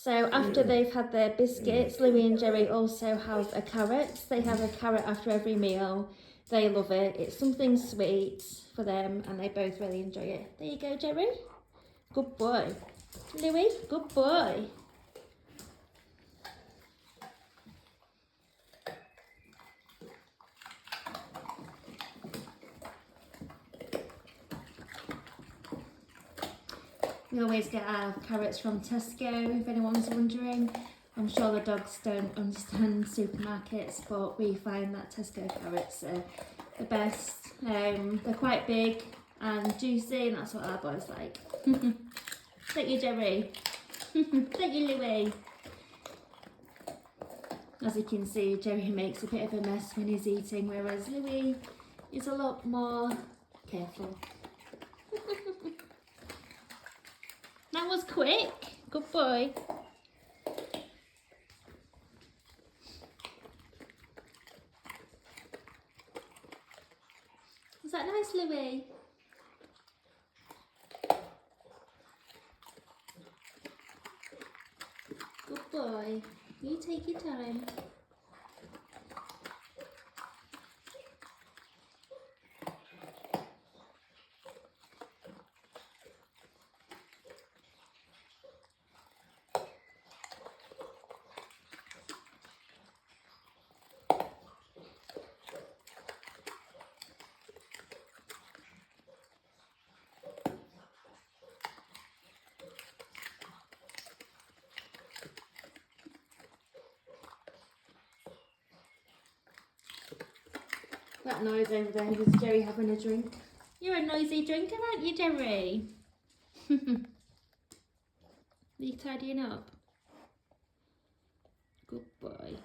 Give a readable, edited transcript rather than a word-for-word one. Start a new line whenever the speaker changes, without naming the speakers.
So after they've had their biscuits, Louis and Jerry also have a carrot. They have a carrot after every meal. They love it. It's something sweet for them and they both really enjoy it. There you go, Jerry. Good boy. Louis, good boy. We always get our carrots from Tesco, if anyone's wondering. I'm sure the dogs don't understand supermarkets, but we find that Tesco carrots are the best. They're quite big and juicy, and that's what our boys like. Thank you, Jerry. Thank you, Louis. As you can see, Jerry makes a bit of a mess when he's eating, whereas Louis is a lot more careful. That was quick. Good boy. Was that nice, Louis? Good boy. You take your time. That noise over there was Jerry having a drink. You're a noisy drinker, aren't you, Jerry? Are you tidying up? Good boy.